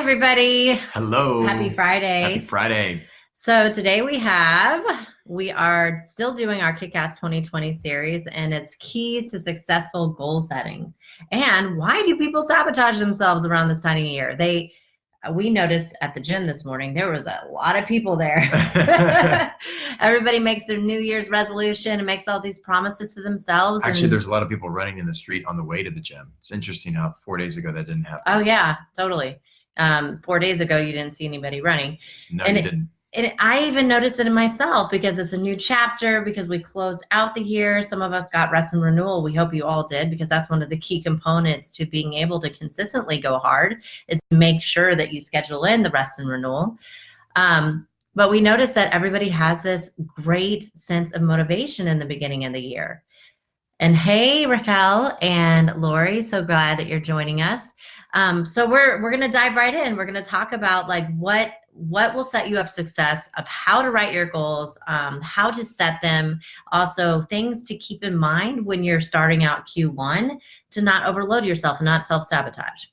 Everybody. Hello. Happy Friday. Happy Friday. So today we are still doing our Kick-Ass 2020 series, and it's keys to successful goal setting. And why do people sabotage themselves around this time of year? We noticed at the gym this morning, there was a lot of people there. Everybody makes their New Year's resolution and makes all these promises to themselves. Actually, there's a lot of people running in the street on the way to the gym. It's interesting how 4 days ago that didn't happen. Oh yeah, totally. 4 days ago, you didn't see anybody running. No, you didn't. And I even noticed it in myself because it's a new chapter, because we closed out the year. Some of us got rest and renewal. We hope you all did, because that's one of the key components to being able to consistently go hard is to make sure that you schedule in the rest and renewal. But we noticed that everybody has this great sense of motivation in the beginning of the year. And hey, Raquel and Lori, so glad that you're joining us. So we're going to dive right in. We're going to talk about like what will set you up success, of how to write your goals, how to set them, also things to keep in mind when you're starting out Q1 to not overload yourself and not self-sabotage.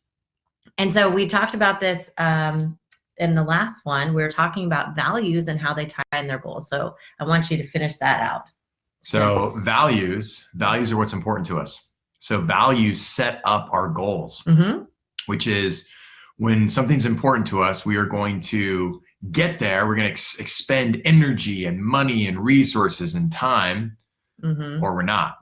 And so we talked about this in the last one. We were talking about values and how they tie in their goals. So I want you to finish that out. So values are what's important to us. So values set up our goals, which is when something's important to us, we are going to get there. We're going to expend energy and money and resources and time, or we're not.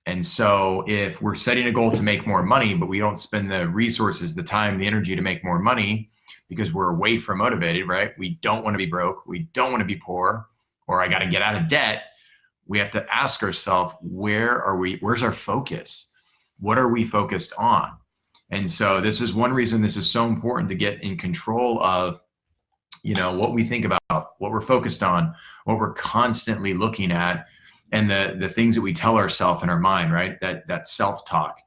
And so if we're setting a goal to make more money, but we don't spend the resources, the time, the energy to make more money because we're way from motivated, right? We don't want to be broke. We don't want to be poor, or I got to get out of debt. We have to ask ourselves, where's our focus? What are we focused on? And so this is one reason this is so important to get in control of, what we think about, what we're focused on, what we're constantly looking at, and the things that we tell ourselves in our mind, right? That self-talk,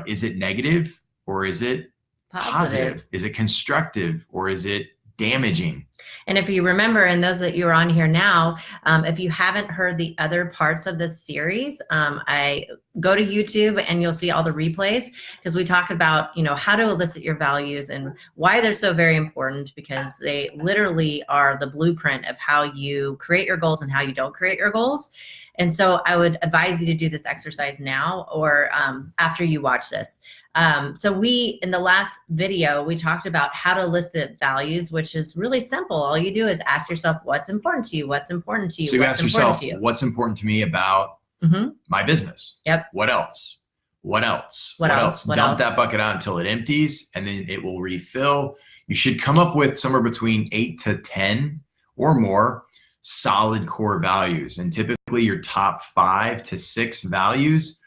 is it negative or is it positive? Is it constructive or is it damaging? And if you remember, and those that you're on here now, if you haven't heard the other parts of this series, I go to YouTube and you'll see all the replays, because we talk about, how to elicit your values and why they're so very important, because they literally are the blueprint of how you create your goals and how you don't create your goals. And so I would advise you to do this exercise now or after you watch this. So in the last video, we talked about how to elicit values, which is really simple. All you do is ask yourself, what's important to you? What's important to you? So you ask yourself, what's important to me about my business? Yep. What else? What else? What else? Dump that bucket out until it empties, and then it will refill. You should come up with somewhere between 8 to 10 or more solid core values. And typically your top 5 to 6 values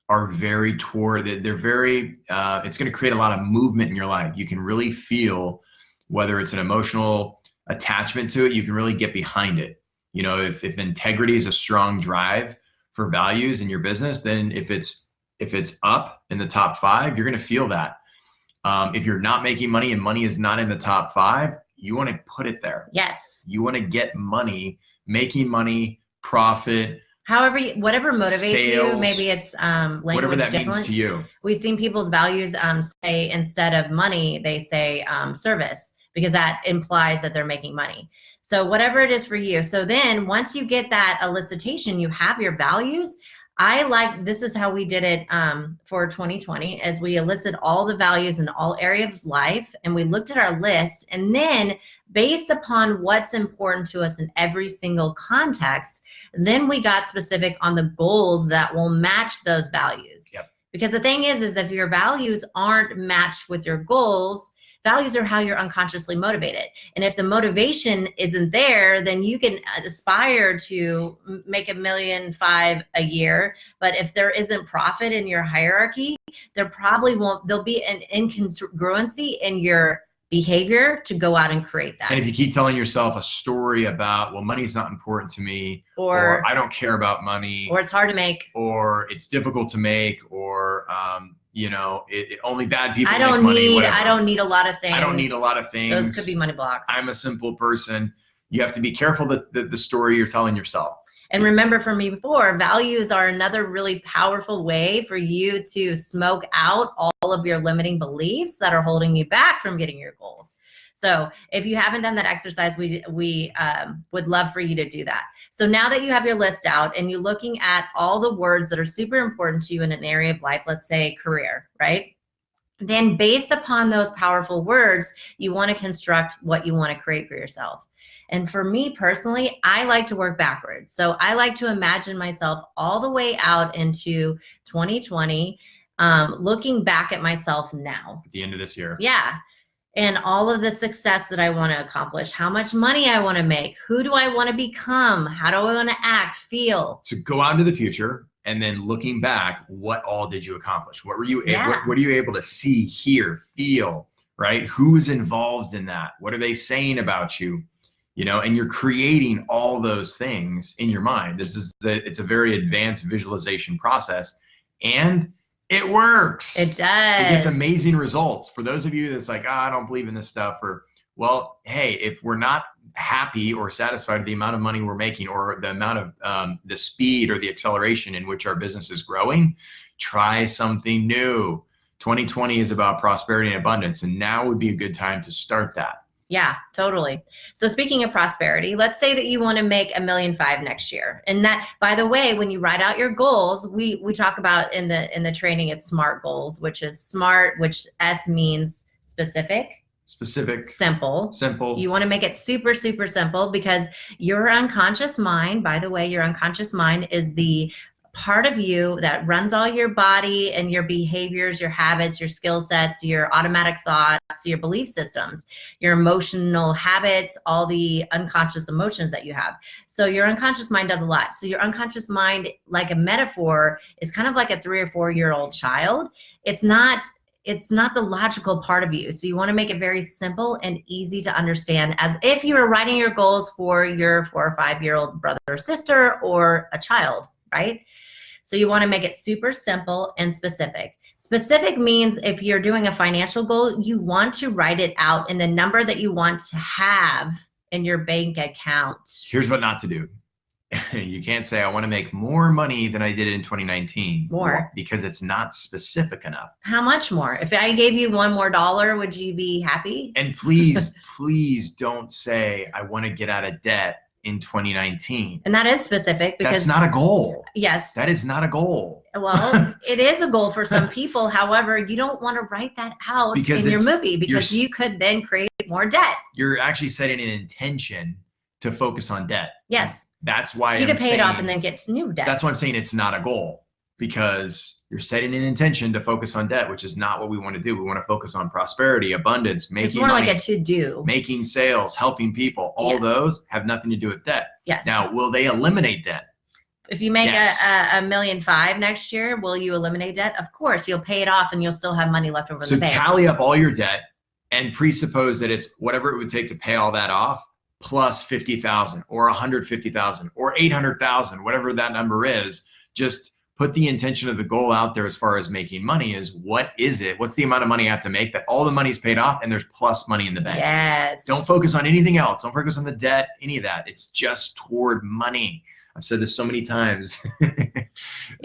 are it's going to create a lot of movement in your life. You can really feel whether it's an emotional attachment to it, you can really get behind it. If integrity is a strong drive for values in your business, then if it's up in the top 5, you're going to feel that. If you're not making money and money is not in the top 5, you want to put it there. Yes. You want to get money, making money, profit. However, whatever motivates sales, you, maybe it's language whatever that different. means to you. We've seen people's values say, instead of money, they say service, because that implies that they're making money. So whatever it is for you. So then once you get that elicitation, you have your values. This is how we did it for 2020, as we elicit all the values in all areas of life, and we looked at our list, and then based upon what's important to us in every single context, then we got specific on the goals that will match those values. Yep. Because the thing is if your values aren't matched with your goals, values are how you're unconsciously motivated. And if the motivation isn't there, then you can aspire to make $1.5 million a year. But if there isn't profit in your hierarchy, there'll be an incongruency in your behavior to go out and create that. And if you keep telling yourself a story about, well, money's not important to me, or I don't care about money, or it's hard to make, or it's difficult to make, or only bad people make money. I don't need a lot of things. I don't need a lot of things. Those could be money blocks. I'm a simple person. You have to be careful that the story you're telling yourself. And remember from me before, values are another really powerful way for you to smoke out all of your limiting beliefs that are holding you back from getting your goals. So if you haven't done that exercise, we would love for you to do that. So now that you have your list out and you're looking at all the words that are super important to you in an area of life, let's say career, right? Then based upon those powerful words, you want to construct what you want to create for yourself. And for me personally, I like to work backwards. So I like to imagine myself all the way out into 2020, looking back at myself now. At the end of this year. Yeah. And all of the success that I want to accomplish, how much money I want to make, who do I want to become, how do I want to act, feel. So go out into the future and then looking back, what all did you accomplish? What were you what are you able to see, hear, feel, right? Who is involved in that? What are they saying about you? You know, and you're creating all those things in your mind. It's a very advanced visualization process, and it works. It does. It gets amazing results. For those of you that's like, I don't believe in this stuff, or, well, hey, if we're not happy or satisfied with the amount of money we're making or the amount of the speed or the acceleration in which our business is growing, try something new. 2020 is about prosperity and abundance, and now would be a good time to start that. Yeah, totally. So speaking of prosperity, let's say that you want to make $1.5 million next year. And that, by the way, when you write out your goals, we talk about in the training, it's SMART goals, which is SMART, which S means specific, simple. You want to make it super, super simple, because your unconscious mind, by the way, your unconscious mind is the part of you that runs all your body and your behaviors, your habits, your skill sets, your automatic thoughts, your belief systems, your emotional habits, all the unconscious emotions that you have. So your unconscious mind does a lot. So your unconscious mind, like a metaphor, is kind of like a 3 or 4 year old child. It's not the logical part of you. So you want to make it very simple and easy to understand, as if you were writing your goals for your 4 or 5 year old brother or sister or a child, right? So you want to make it super simple and specific. Specific means if you're doing a financial goal, you want to write it out in the number that you want to have in your bank account. Here's what not to do. You can't say, I want to make more money than I did in 2019. More. Because it's not specific enough. How much more? If I gave you $1 more, would you be happy? And please, please don't say, I want to get out of debt in 2019. And that is specific, because that's not a goal. Yes. That is not a goal. Well, it is a goal for some people. However, you don't want to write that out in your movie, because you could then create more debt. You're actually setting an intention to focus on debt. Yes. That's why you could pay it off and then get new debt. That's why I'm saying it's not a goal, because you're setting an intention to focus on debt, which is not what we want to do. We want to focus on prosperity, abundance, making It's more money, like a to-do. Making sales, helping people. All those have nothing to do with debt. Yes. Now, will they eliminate debt? If you make $1.5 million next year, will you eliminate debt? Of course, you'll pay it off and you'll still have money left over in the bank. So tally up all your debt and presuppose that it's whatever it would take to pay all that off, plus 50,000 or 150,000 or 800,000, whatever that number is. Just put the intention of the goal out there as far as making money is, what is it? What's the amount of money I have to make that all the money's paid off and there's plus money in the bank? Yes. Don't focus on anything else. Don't focus on the debt, any of that. It's just toward money. I've said this so many times.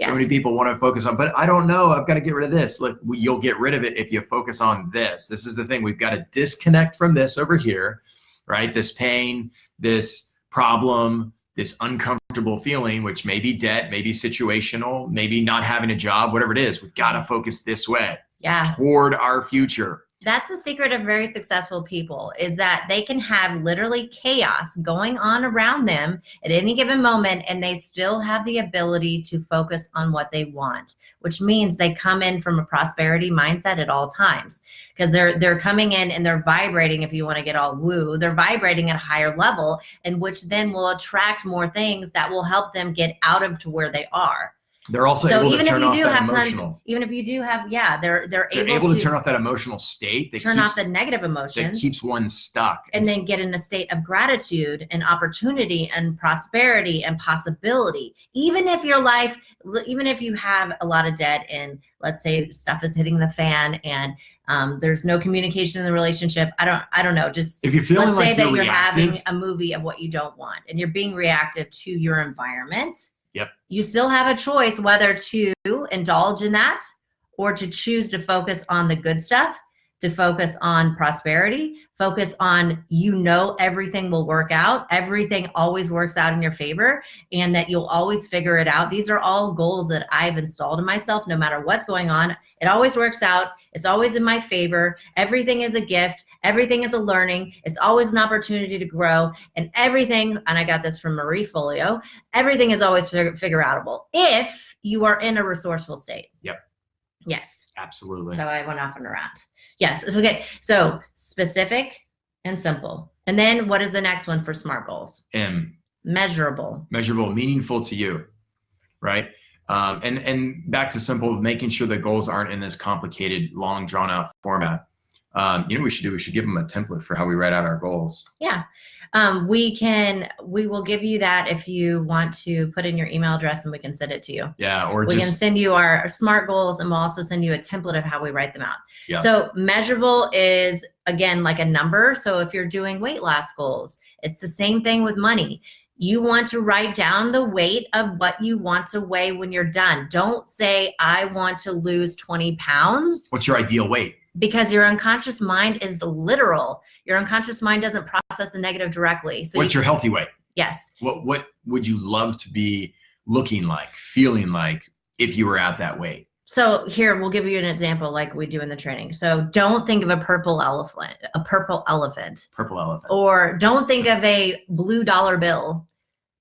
So many people want to focus on, but I don't know, I've got to get rid of this. Look, you'll get rid of it if you focus on this. This is the thing. We've got to disconnect from this over here, right? This pain, this problem, this uncomfortable feeling, which may be debt, maybe situational, maybe not having a job, whatever it is. We've got to focus this way toward our future. That's the secret of very successful people, is that they can have literally chaos going on around them at any given moment, and they still have the ability to focus on what they want, which means they come in from a prosperity mindset at all times, because they're coming in and they're vibrating, if you want to get all woo, they're vibrating at a higher level, and which then will attract more things that will help them get out of to where they are. They're also able to turn off that emotional. Even if you do have, they're able to turn off that emotional state. Turn off the negative emotions. That keeps one stuck. And then get in a state of gratitude and opportunity and prosperity and possibility. Even if your life, even if you have a lot of debt and let's say stuff is hitting the fan and There's no communication in the relationship. I don't know. Just if you're feeling let's like say that you're reactive, having a movie of what you don't want and you're being reactive to your environment. Yep. You still have a choice whether to indulge in that or to choose to focus on the good stuff, to focus on prosperity, focus on, everything will work out. Everything always works out in your favor and that you'll always figure it out. These are all goals that I've installed in myself. No matter what's going on, it always works out. It's always in my favor. Everything is a gift. Everything is a learning. It's always an opportunity to grow, and everything, and I got this from Marie Folio, everything is always figure outable if you are in a resourceful state. Yep. Yes. Absolutely. So I went off on a rant. Yes. Okay. So specific and simple. And then what is the next one for SMART goals? M. Measurable. Measurable, meaningful to you, right? And back to simple, making sure the goals aren't in this complicated, long, drawn out format. You know what we should do? We should give them a template for how we write out our goals. Yeah. We will give you that if you want to put in your email address and we can send it to you. Yeah. Or we can send you our SMART goals and we'll also send you a template of how we write them out. Yeah. So measurable is, again, like a number. So if you're doing weight loss goals, it's the same thing with money. You want to write down the weight of what you want to weigh when you're done. Don't say, I want to lose 20 pounds. What's your ideal weight? Because your unconscious mind is literal. Your unconscious mind doesn't process a negative directly. So what's your healthy weight? Yes. What would you love to be looking like, feeling like if you were at that weight? So here, we'll give you an example like we do in the training. So don't think of a purple elephant. Purple elephant. Or don't think of a blue dollar bill.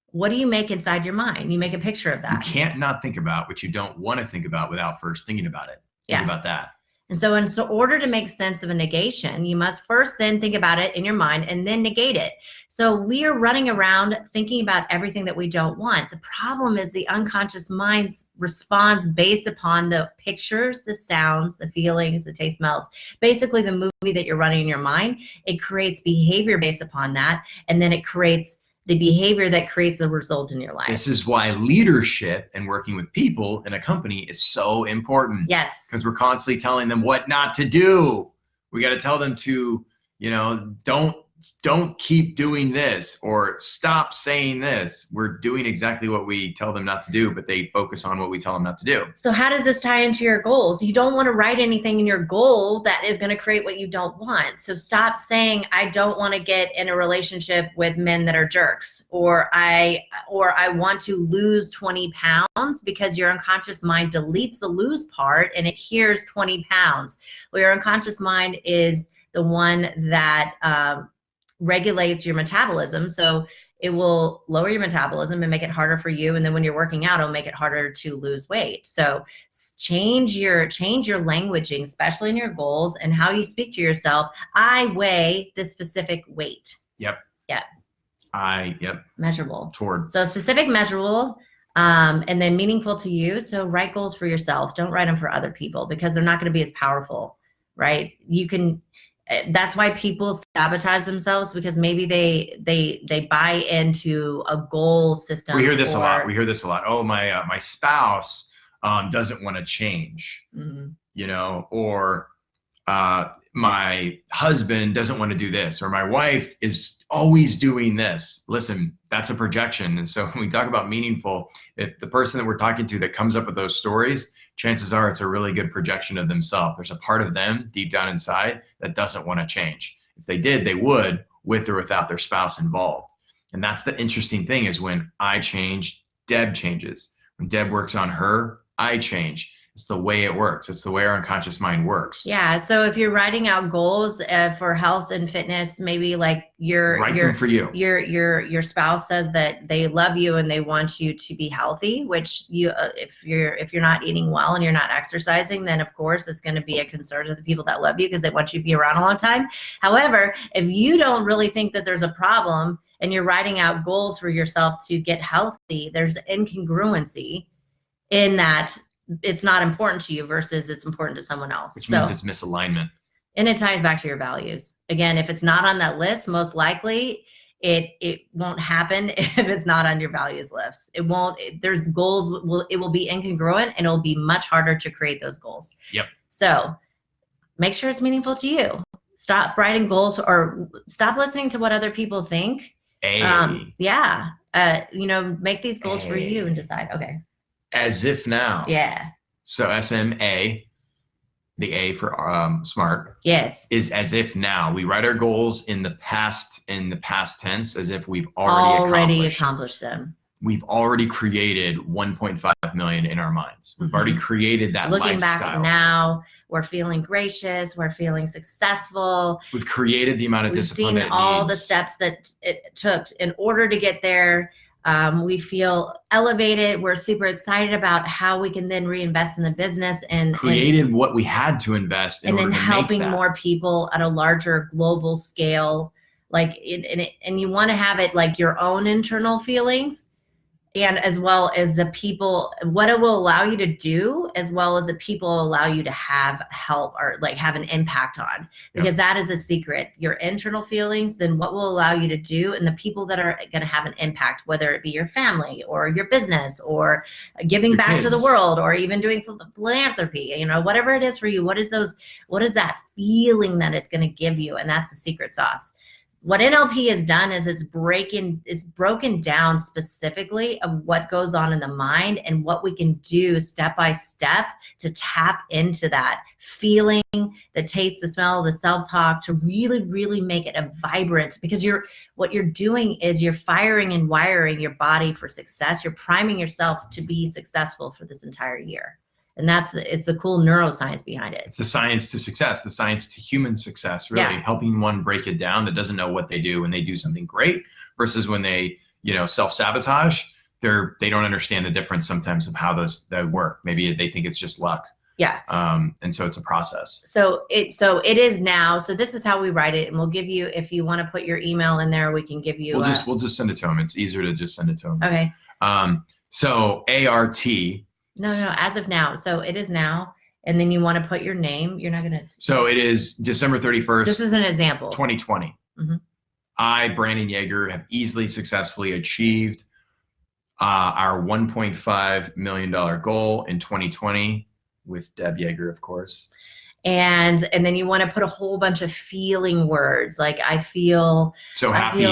What do you make inside your mind? You make a picture of that. You can't not think about what you don't want to think about without first thinking about it. Think about that. And so in order to make sense of a negation, you must first then think about it in your mind and then negate it. So we are running around thinking about everything that we don't want. The problem is the unconscious mind responds based upon the pictures, the sounds, the feelings, the taste, smells, basically the movie that you're running in your mind. It creates behavior based upon that. And then it creates the behavior that creates the result in your life. This is why leadership and working with people in a company is so important. Yes. Because we're constantly telling them what not to do. We got to tell them to, don't keep doing this or stop saying this. We're doing exactly what we tell them not to do, but they focus on what we tell them not to do. So how does this tie into your goals? You don't want to write anything in your goal that is going to create what you don't want. So stop saying, I don't want to get in a relationship with men that are jerks, or I want to lose 20 pounds, because your unconscious mind deletes the lose part and it hears 20 pounds. Well, your unconscious mind is the one that regulates your metabolism. So it will lower your metabolism and make it harder for you. And then when you're working out, it'll make it harder to lose weight. So change your languaging, especially in your goals and how you speak to yourself. I weigh this specific weight. Yep. Yeah. Measurable. So specific, measurable, and then meaningful to you. So write goals for yourself. Don't write them for other people because they're not going to be as powerful, right? That's why people sabotage themselves, because maybe they buy into a goal system. We hear this a lot. Oh, my spouse doesn't want to change, or my husband doesn't want to do this, or my wife is always doing this. Listen, that's a projection. And so when we talk about meaningful, if the person that we're talking to that comes up with those stories, chances are it's a really good projection of themselves. There's a part of them deep down inside that doesn't want to change. If they did, they would, with or without their spouse involved. And that's the interesting thing, is when I change, Deb changes. When Deb works on her, I change. It's the way it works. It's the way our unconscious mind works. Yeah. So if you're writing out goals for health and fitness, maybe like write them for you. Your spouse says that they love you and they want you to be healthy, which if you're not eating well and you're not exercising, then of course it's going to be a concern to the people that love you because they want you to be around a long time. However, if you don't really think that there's a problem and you're writing out goals for yourself to get healthy, there's incongruency in that. It's not important to you versus it's important to someone else. Which means it's misalignment. And it ties back to your values. Again, if it's not on that list, most likely it won't happen if it's not on your values list. It won't, there's goals, it will be incongruent and it'll be much harder to create those goals. Yep. So make sure it's meaningful to you. Stop writing goals or stop listening to what other people think. Yeah. Make these goals for you and decide, okay. As if now. Yeah. So SMA, the A for smart. Yes. Is as if now. We write our goals in the past tense, as if we've already accomplished them. We've already created 1.5 million in our minds. We've already created that Looking lifestyle. Back now, we're feeling gracious. We're feeling successful. We've created the amount of discipline that it needs. We've seen all the steps that it took in order to get there. We feel elevated. We're super excited about how we can then reinvest in the business and created what we had to invest in and order then to helping make that. more people at a larger global scale. And you want to have it like your own internal feelings, and as well as the people, what it will allow you to do, as well as the people allow you to have help or like have an impact on, because that is a secret. Your internal feelings, then what will allow you to do, and the people that are going to have an impact, whether it be your family or your business or giving back to the world or even doing philanthropy, whatever it is for you, what is that feeling that it's going to give you? And that's the secret sauce. What NLP has done is it's broken down specifically of what goes on in the mind and what we can do step by step to tap into that feeling, the taste, the smell, the self-talk, to really, really make it a vibrant, because what you're doing is you're firing and wiring your body for success. You're priming yourself to be successful for this entire year. And it's the cool neuroscience behind it. It's the science to success, the science to human success, really helping one break it down that doesn't know what they do when they do something great versus when they, self-sabotage. They don't understand the difference sometimes of how that work. Maybe they think it's just luck. Yeah. And so it's a process. So it is now. So this is how we write it, and we'll give you, if you want to put your email in there, we can give you. We'll just send it to them. It's easier to just send it to them. Okay. So ART. No, as of now. So it is now. And then you want to put your name. You're not going to. So it is December 31st. This is an example. 2020. Mm-hmm. I, Brandon Yager, have easily successfully achieved our $1.5 million goal in 2020 with Deb Yager, of course. And then you want to put a whole bunch of feeling words, like I feel so happy.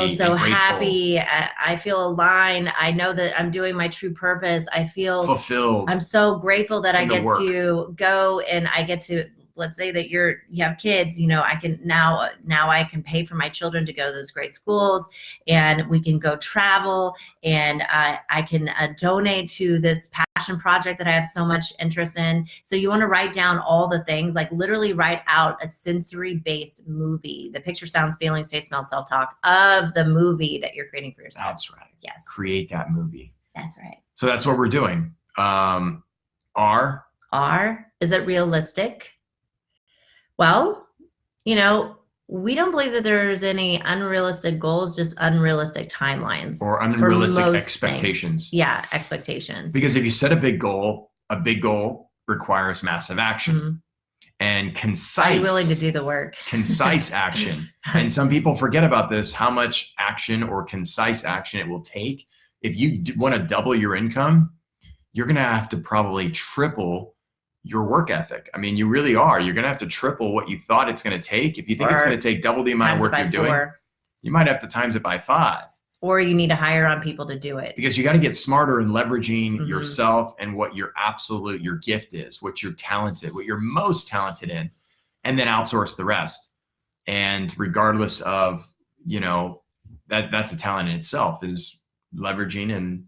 I feel aligned. I know that I'm doing my true purpose. I feel fulfilled. I'm so grateful that I get to go and I get to, let's say that you have kids, I can now I can pay for my children to go to those great schools, and we can go travel, and I can donate to this passion project that I have so much interest in. So you want to write down all the things, like literally write out a sensory-based movie, the picture, sounds, feelings, taste, smell, self-talk of the movie that you're creating for yourself. That's right. Yes. Create that movie. That's right. So that's what we're doing. R, is it realistic? Well, we don't believe that there's any unrealistic goals, just unrealistic timelines. Or unrealistic expectations. Things. Yeah, expectations. Because if you set a big goal requires massive action. Mm-hmm. And concise. Are you willing to do the work? Concise action. And some people forget about this, how much action or concise action it will take. If you want to double your income, you're going to have to probably triple your work ethic. I mean, you really are. You're going to have to triple what you thought it's going to take. If you think it's going to take double the amount of work you're doing, you might have to times it by 5. Or you need to hire on people to do it. Because you got to get smarter in leveraging yourself and what your gift is, what you're talented, what you're most talented in, and then outsource the rest. And regardless of, that's a talent in itself, is leveraging and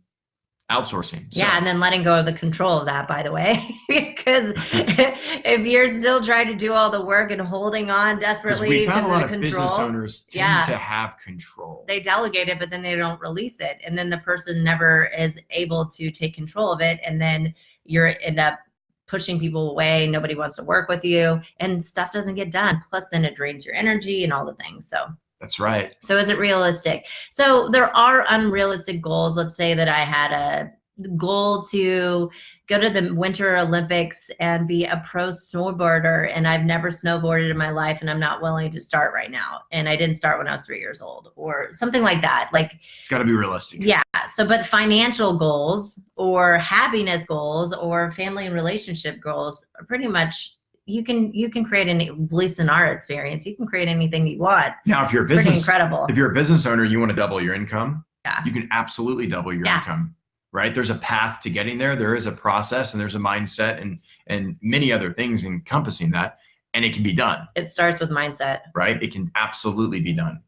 outsourcing. So. Yeah, and then letting go of the control of that, by the way, because if you're still trying to do all the work and holding on desperately, we found a lot of business owners tend to have control. They delegate it, but then they don't release it, and then the person never is able to take control of it, and then you end up pushing people away. Nobody wants to work with you, and stuff doesn't get done. Plus, then it drains your energy and all the things. So. That's right. So is it realistic? So there are unrealistic goals. Let's say that I had a goal to go to the Winter Olympics and be a pro snowboarder, and I've never snowboarded in my life, and I'm not willing to start right now. And I didn't start when I was 3 years old, or something like that. Like, it's got to be realistic. Yeah. So, but financial goals or happiness goals or family and relationship goals are pretty much you can create at least in our experience, you can create anything you want. Now, if you're pretty incredible. If you're a business owner, you want to double your income. Yeah. You can absolutely double your income, right? There's a path to getting there. There is a process and there's a mindset and many other things encompassing that. And it can be done. It starts with mindset. Right? It can absolutely be done.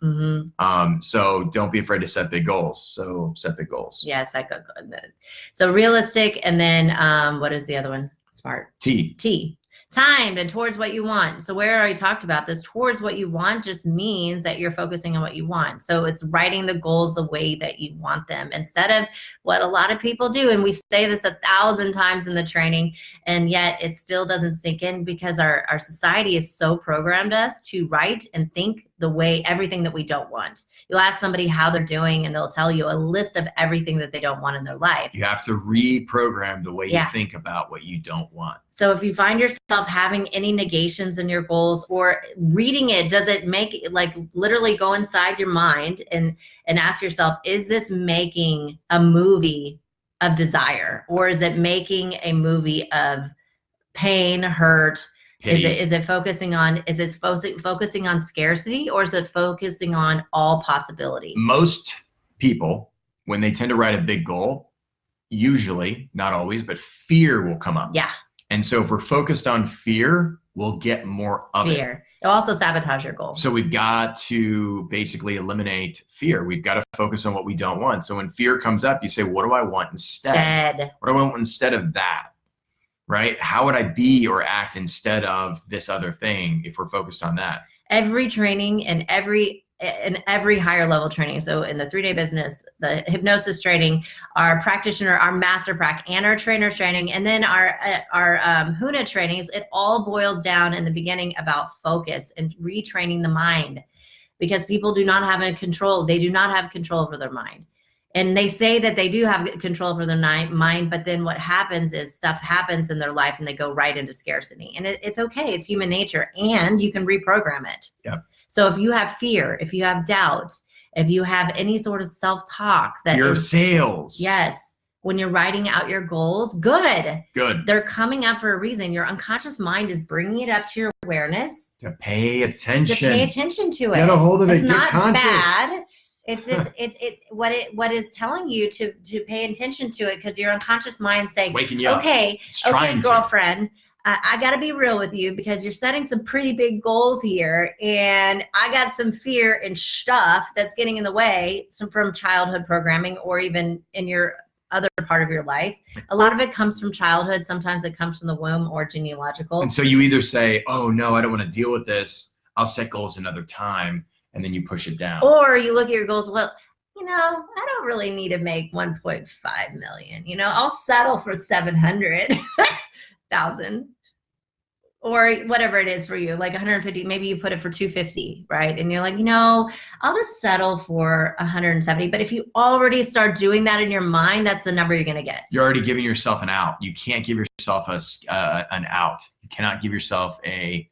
So don't be afraid to set big goals. So set big goals. Yes, so realistic, and then what is the other one? Smart. T. Timed and towards what you want. So we already talked about this. Towards what you want just means that you're focusing on what you want. So it's writing the goals the way that you want them instead of what a lot of people do. And we say this 1,000 times in the training, and yet it still doesn't sink in because our society has so programmed us to write and think the way everything that we don't want. You'll ask somebody how they're doing and they'll tell you a list of everything that they don't want in their life. You have to reprogram the way you think about what you don't want. So if you find yourself having any negations in your goals or reading it, does it make like literally go inside your mind and ask yourself, is this making a movie of desire, or is it making a movie of pain, hurt? Is it focusing on scarcity, or is it focusing on all possibility? Most people, when they tend to write a big goal, usually, not always, but fear will come up. Yeah. And so if we're focused on fear, we'll get more of it. Fear. It'll also sabotage your goal. So we've got to basically eliminate fear. We've got to focus on what we don't want. So when fear comes up, you say, what do I want instead? What do I want instead of that? Right? How would I be or act instead of this other thing if we're focused on that? Every training and every higher level training. So in the 3-day business, the hypnosis training, our practitioner, our master prac, and our trainers training, and then our HUNA trainings, it all boils down in the beginning about focus and retraining the mind, because people do not have control. They do not have control over their mind. And they say that they do have control over their mind, but then what happens is stuff happens in their life and they go right into scarcity. And it's okay. It's human nature, and you can reprogram it. Yeah. So if you have fear, if you have doubt, if you have any sort of self-talk that fear of sales. Yes. When you're writing out your goals, good. They're coming up for a reason. Your unconscious mind is bringing it up to your awareness. To pay attention. To it. Get a hold of it. It's not conscious. Bad. It's just what is telling you to pay attention to it, because your unconscious mind saying, waking you up. Okay, girlfriend, I got to be real with you, because you're setting some pretty big goals here, and I got some fear and stuff that's getting in the way, from childhood programming or even in your other part of your life. A lot of it comes from childhood. Sometimes it comes from the womb or genealogical. And so you either say, oh no, I don't want to deal with this. I'll set goals another time. And then you push it down. Or you look at your goals, well, I don't really need to make 1.5 million. I'll settle for 700,000 or whatever it is for you, like 150, maybe you put it for 250, right? And you're like, I'll just settle for 170. But if you already start doing that in your mind, that's the number you're going to get. You're already giving yourself an out. You can't give yourself an out. You cannot give yourself a,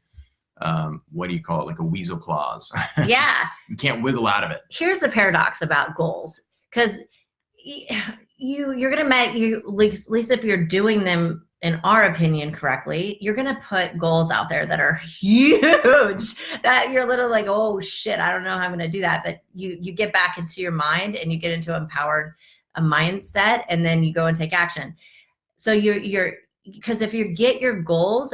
what do you call it? Like a weasel clause. Yeah. You can't wiggle out of it. Here's the paradox about goals, because you're going to make, at least if you're doing them, in our opinion, correctly, you're going to put goals out there that are huge, that you're literally like, oh shit, I don't know how I'm going to do that. But you get back into your mind and you get into empowered mindset, and then you go and take action. So because if you get your goals,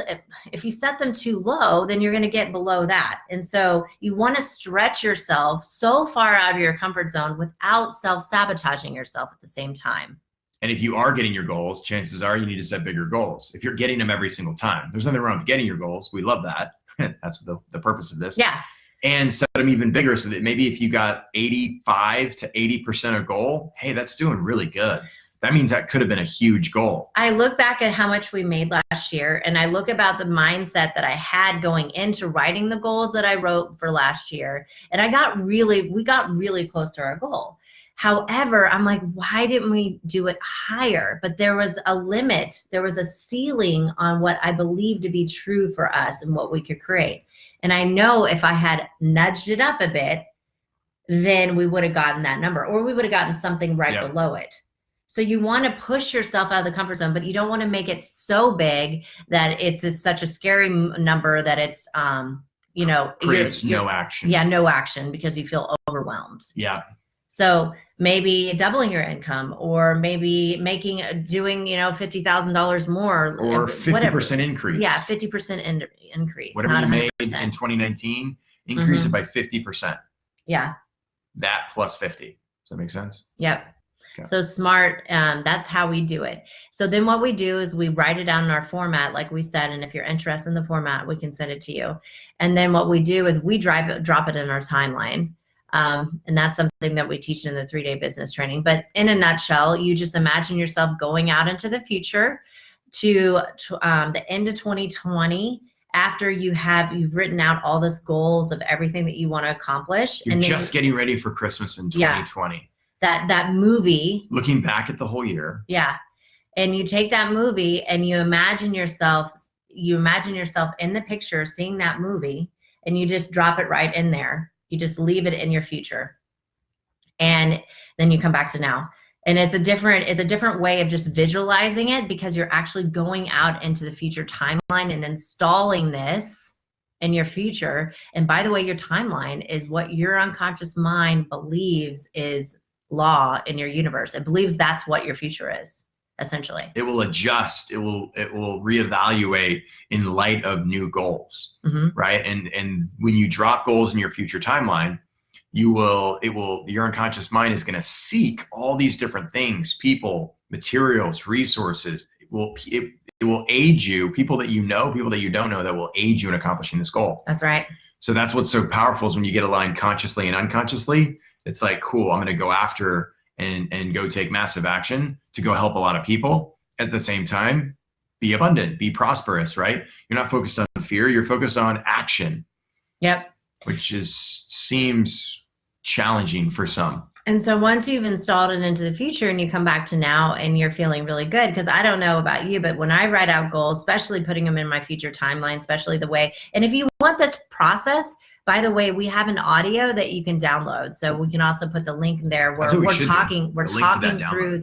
if you set them too low, then you're going to get below that. And so you want to stretch yourself so far out of your comfort zone without self-sabotaging yourself at the same time. And if you are getting your goals, chances are you need to set bigger goals. If you're getting them every single time, there's nothing wrong with getting your goals. We love that. That's the purpose of this. Yeah. And set them even bigger, so that maybe if you got 85 to 80% of goal, hey, that's doing really good. That means that could have been a huge goal. I look back at how much we made last year, and I look about the mindset that I had going into writing the goals that I wrote for last year. And we got really close to our goal. However, I'm like, why didn't we do it higher? But there was a limit. There was a ceiling on what I believed to be true for us and what we could create. And I know if I had nudged it up a bit, then we would have gotten that number, or we would have gotten something right below it. So you want to push yourself out of the comfort zone, but you don't want to make it so big that it's such a scary number that it's, you know, creates no action. Yeah, no action because you feel overwhelmed. Yeah. So maybe doubling your income, or maybe doing, you know, $50,000 more, or 50% increase. Yeah, 50% increase. Whatever you made in 2019, increase it by 50%. Yeah. That plus 50. Does that make sense? Yep. Okay. So SMART, that's how we do it. So then what we do is we write it down in our format, like we said, and if you're interested in the format, we can send it to you. And then what we do is we drop it in our timeline. And that's something that we teach in the 3-day business training. But in a nutshell, you just imagine yourself going out into the future to the end of 2020, after you've written out all those goals of everything that you want to accomplish. You're just getting ready for Christmas in 2020. Yeah. That movie. Looking back at the whole year. Yeah. And you take that movie and you imagine yourself in the picture seeing that movie, and you just drop it right in there. You just leave it in your future. And then you come back to now. And it's a different way of just visualizing it, because you're actually going out into the future timeline and installing this in your future. And by the way, your timeline is what your unconscious mind believes is law in your universe. It believes that's what your future is, essentially. It will adjust. It will reevaluate in light of new goals, right? And when you drop goals in your future timeline, your unconscious mind is going to seek all these different things, people, materials, resources. It will aid you, people that you know, people that you don't know, that will aid you in accomplishing this goal. That's right. So that's what's so powerful, is when you get aligned consciously and unconsciously. It's like, cool, I'm going to go after and go take massive action to go help a lot of people. At the same time, be abundant, be prosperous, right? You're not focused on fear, you're focused on action. Yep. Which seems challenging for some. And so once you've installed it into the future and you come back to now and you're feeling really good, because I don't know about you, but when I write out goals, especially putting them in my future timeline, especially the way, and if you want this process, by the way, we have an audio that you can download. So we can also put the link in there where we're talking through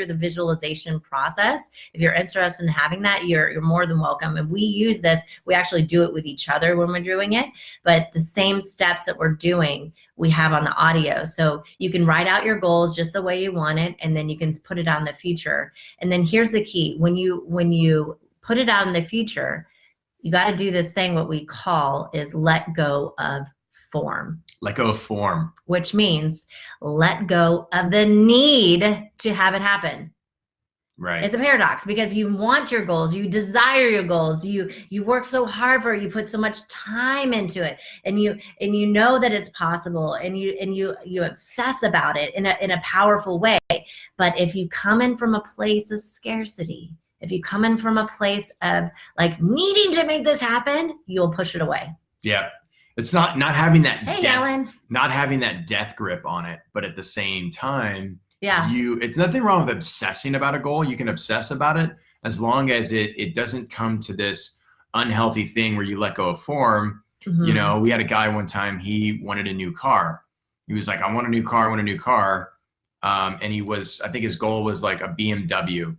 the visualization process. If you're interested in having that, you're more than welcome. And we use this, we actually do it with each other when we're doing it, but the same steps that we're doing, we have on the audio. So you can write out your goals just the way you want it, and then you can put it on the future. And then here's the key. When you put it out in the future, you got to do this thing, what we call is let go of form. Let go of form. Which means let go of the need to have it happen. Right. It's a paradox, because you want your goals, you desire your goals, you work so hard for it, you put so much time into it, and you know that it's possible, and you obsess about it in a powerful way. But if you come in from a place of scarcity, if you come in from a place of like needing to make this happen, you'll push it away. Yeah. It's not having that not having that death grip on it, but at the same time, yeah, it's nothing wrong with obsessing about a goal. You can obsess about it as long as it doesn't come to this unhealthy thing where you let go of form. You know, we had a guy one time, he wanted a new car. He was like, I want a new car. And I think his goal was like a BMW.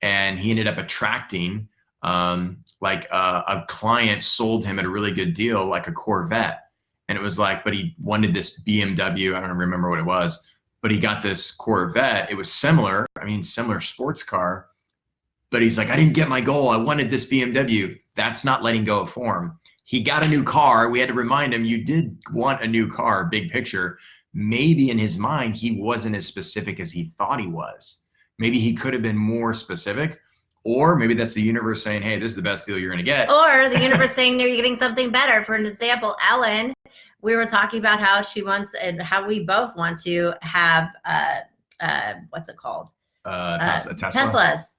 And he ended up attracting, a client sold him at a really good deal, like a Corvette. And it was like, but he wanted this BMW. I don't remember what it was, but he got this Corvette. It was similar sports car. But he's like, I didn't get my goal. I wanted this BMW. That's not letting go of form. He got a new car. We had to remind him, you did want a new car, big picture. Maybe in his mind, he wasn't as specific as he thought he was. Maybe he could have been more specific, or maybe that's the universe saying, hey, this is the best deal you're going to get. Or the universe saying they're getting something better. For an example, Ellen, we were talking about how she wants, and how we both want to have, what's it called? Teslas.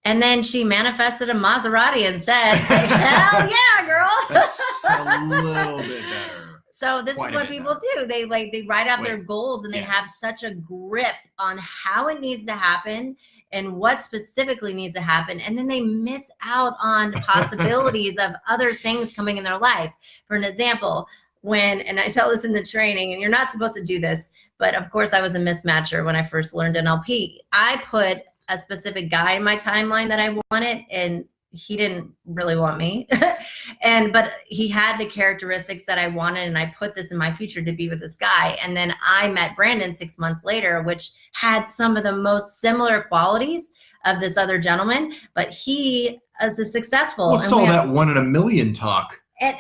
And then she manifested a Maserati and said, hell yeah, girl. That's a little bit better. So this is what people do. They write out their goals, and they have such a grip on how it needs to happen and what specifically needs to happen. And then they miss out on possibilities of other things coming in their life. For an example, and I tell this in the training, and you're not supposed to do this, but of course I was a mismatcher when I first learned NLP. I put a specific guy in my timeline that I wanted, and he didn't really want me. But he had the characteristics that I wanted, and I put this in my future to be with this guy. And then I met Brandon 6 months later, which had some of the most similar qualities of this other gentleman, but he is a successful. What's all that 1 in a million talk? And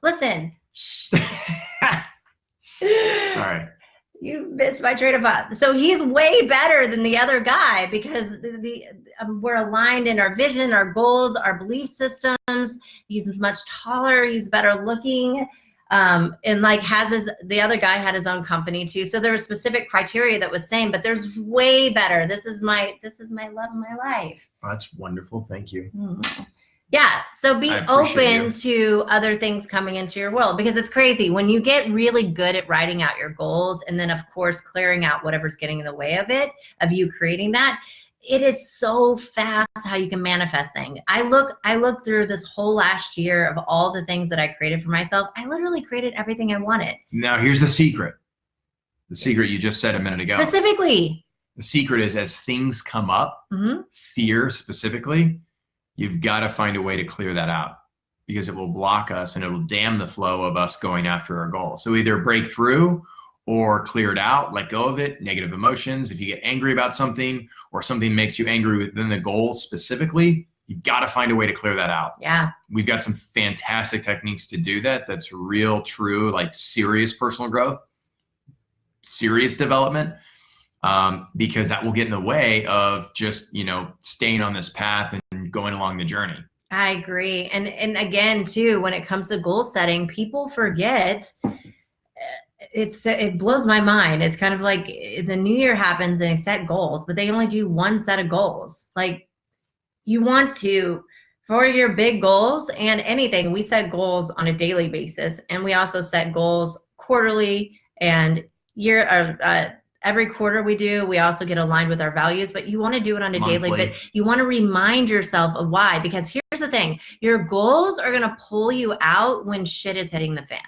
listen. Sorry. You missed my train of thought. So he's way better than the other guy because we're aligned in our vision, our goals, our belief systems. He's much taller. He's better looking. And like the other guy had his own company too. So there was specific criteria that was same, but there's way better. This is my love of my life. Oh, that's wonderful. Thank you. Mm-hmm. Yeah. So be open to other things coming into your world, because it's crazy when you get really good at writing out your goals and then of course clearing out whatever's getting in the way of you creating that. It is so fast how you can manifest things. I look through this whole last year of all the things that I created for myself. I literally created everything I wanted. Now here's the secret. The secret you just said a minute ago. Specifically. The secret is as things come up, fear specifically, you've got to find a way to clear that out, because it will block us and it will dam the flow of us going after our goal. So either break through or clear it out, let go of it, negative emotions. If you get angry about something or something makes you angry within the goal specifically, you've got to find a way to clear that out. Yeah. We've got some fantastic techniques to do that. That's real, true, like serious personal growth, serious development. Because that will get in the way of just, staying on this path and going along the journey. I agree. And again, too, when it comes to goal setting, people forget. It blows my mind. It's kind of like the new year happens and they set goals, but they only do one set of goals. Like you want to, for your big goals and anything, we set goals on a daily basis. And we also set goals quarterly and every quarter we also get aligned with our values, but you want to do it on a daily, but you want to remind yourself of why, because here's the thing, your goals are going to pull you out when shit is hitting the fan,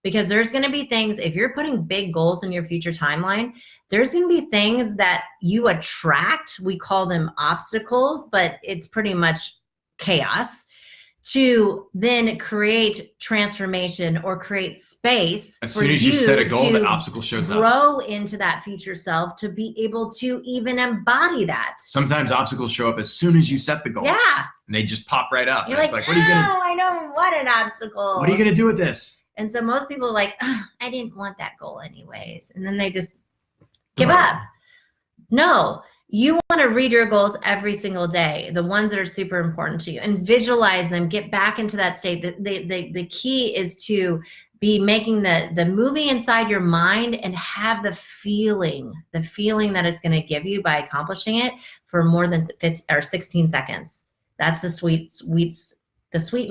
because there's going to be things, if you're putting big goals in your future timeline, there's going to be things that you attract. We call them obstacles, but it's pretty much chaos, to then create transformation or create space. As soon as you set a goal, the obstacle shows up. Grow into that future self to be able to even embody that. Sometimes obstacles show up as soon as you set the goal. Yeah. And they just pop right up. You're and like, what are you gonna? I know what an obstacle. What are you gonna do with this? And so most people are like, I didn't want that goal anyways, and then they just give up. No. You want to read your goals every single day, the ones that are super important to you, and visualize them, get back into that state. The key is to be making the movie inside your mind and have the feeling that it's going to give you by accomplishing it for more than 16 seconds. That's the sweet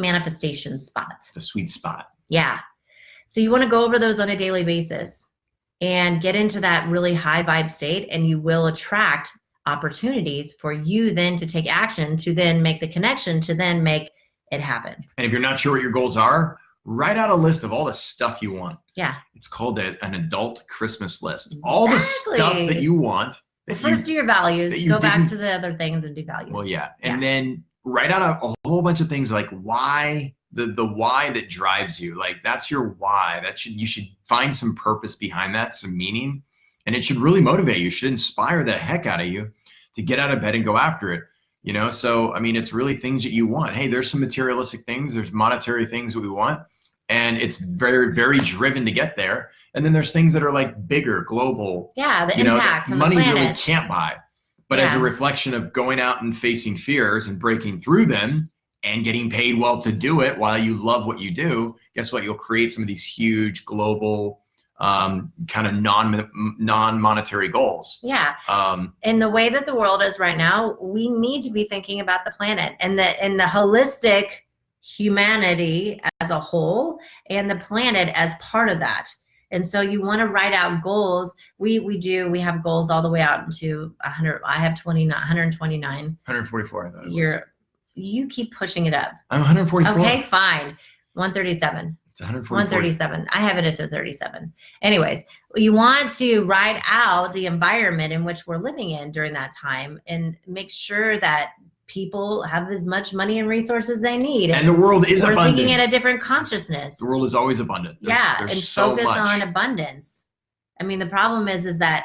manifestation spot. The sweet spot. Yeah. So you want to go over those on a daily basis and get into that really high vibe state, and you will attract opportunities for you then to take action, to then make the connection, to then make it happen. And if you're not sure what your goals are, write out a list of all the stuff you want. Yeah. It's called an adult Christmas list. All the stuff that you want. First do your values, go back to the other things and do values. Well, yeah. And then write out a whole bunch of things like why, the why that drives you. Like that's your why. You should find some purpose behind that, some meaning. And it should really motivate you. It should inspire the heck out of you to get out of bed and go after it. So, I mean, it's really things that you want. Hey, there's some materialistic things. There's monetary things that we want. And it's very, very driven to get there. And then there's things that are like bigger, global. Yeah, the impact that on money the planet really can't buy. But as a reflection of going out and facing fears and breaking through them and getting paid well to do it while you love what you do, guess what? You'll create some of these huge global kind of non-monetary goals. Yeah. And the way that the world is right now, we need to be thinking about the planet and the holistic humanity as a whole and the planet as part of that. And so you want to write out goals. We have goals all the way out into 100. I have 129. 144, I thought it was. You keep pushing it up. I'm 144. Okay, fine. 137. It's 144. 137. I have it as a 37. Anyways, you want to ride out the environment in which we're living in during that time and make sure that people have as much money and resources they need. And the world is we're abundant. thinking in a different consciousness. The world is always abundant. There's and so focus much on abundance. I mean, the problem is that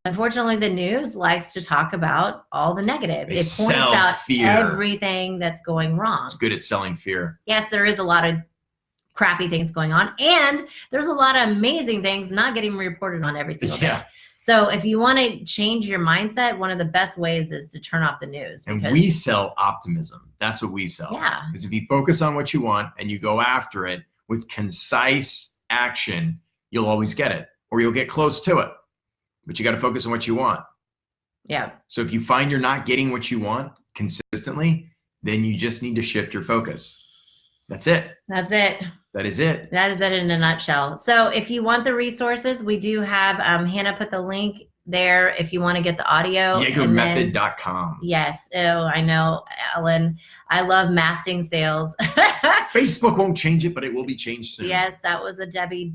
unfortunately the news likes to talk about all the negative. They it points out fear. Everything that's going wrong. It's good at selling fear. Yes, there is a lot of crappy things going on, and there's a lot of amazing things not getting reported on every single day. So if you want to change your mindset, one of the best ways is to turn off the news. And we sell optimism. That's what we sell. Yeah. Because if you focus on what you want and you go after it with concise action, you'll always get it, or you'll get close to it. But you got to focus on what you want. Yeah. So if you find you're not getting what you want consistently, then you just need to shift your focus. That's it. That's it. That is it. That is it in a nutshell. So if you want the resources, we do have, Hannah put the link there if you want to get the audio. YagerMethod.com. Yes. Oh, I know, Ellen. I love masking sales. Facebook won't change it, but it will be changed soon. Yes, that was a Debbie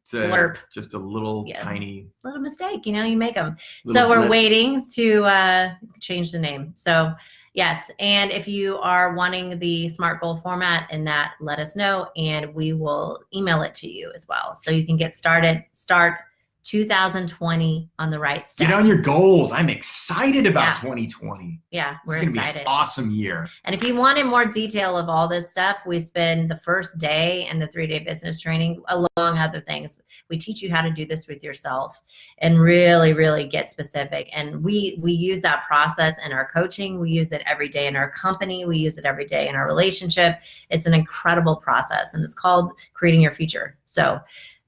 blurb. Just a little tiny little mistake. You make them. So we're waiting to change the name. So yes, and if you are wanting the SMART goal format in that, let us know, and we will email it to you as well. So you can get started, start 2020 on the right step. Get on your goals. I'm excited about 2020. Yeah, we're excited. Be an awesome year. And if you wanted more detail of all this stuff, we spend the first day in the 3-day business training, along other things. We teach you how to do this with yourself and really, really get specific. And we use that process in our coaching. We use it every day in our company. We use it every day in our relationship. It's an incredible process, and it's called Creating Your Future. So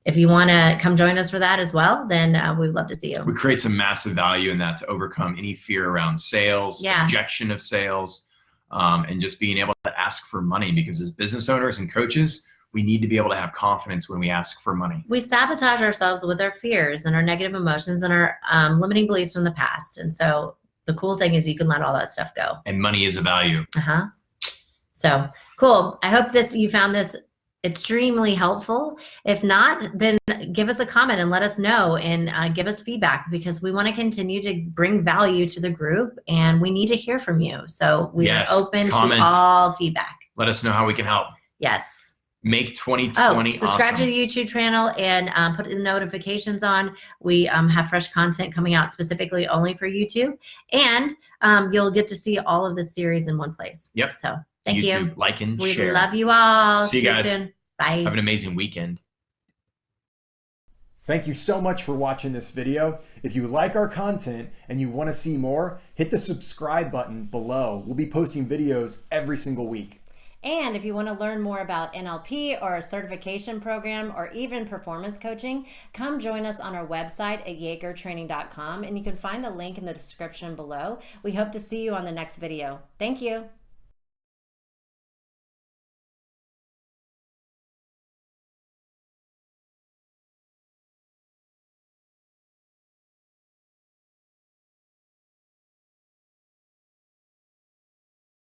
if you want to come join us for that as well, then we'd love to see you. We create some massive value in that to overcome any fear around sales, rejection of sales, and just being able to ask for money, because as business owners and coaches, we need to be able to have confidence when we ask for money. We sabotage ourselves with our fears and our negative emotions and our limiting beliefs from the past. And so the cool thing is you can let all that stuff go. And money is a value. So cool. I hope you found this extremely helpful. If not, then give us a comment and let us know, and give us feedback, because we want to continue to bring value to the group and we need to hear from you. So we are open to all feedback. Let us know how we can help. Yes. Make 2020 subscribe awesome. to the YouTube channel and put the notifications on. We have fresh content coming out specifically only for YouTube, and you'll get to see all of this series in one place. Yep. So thank YouTube, you. like and we share. We love you all. See you guys soon. Bye. Have an amazing weekend. Thank you so much for watching this video. If you like our content and you want to see more, hit the subscribe button below. We'll be posting videos every single week. And if you want to learn more about NLP or a certification program or even performance coaching, come join us on our website at yagertraining.com, and you can find the link in the description below. We hope to see you on the next video. Thank you.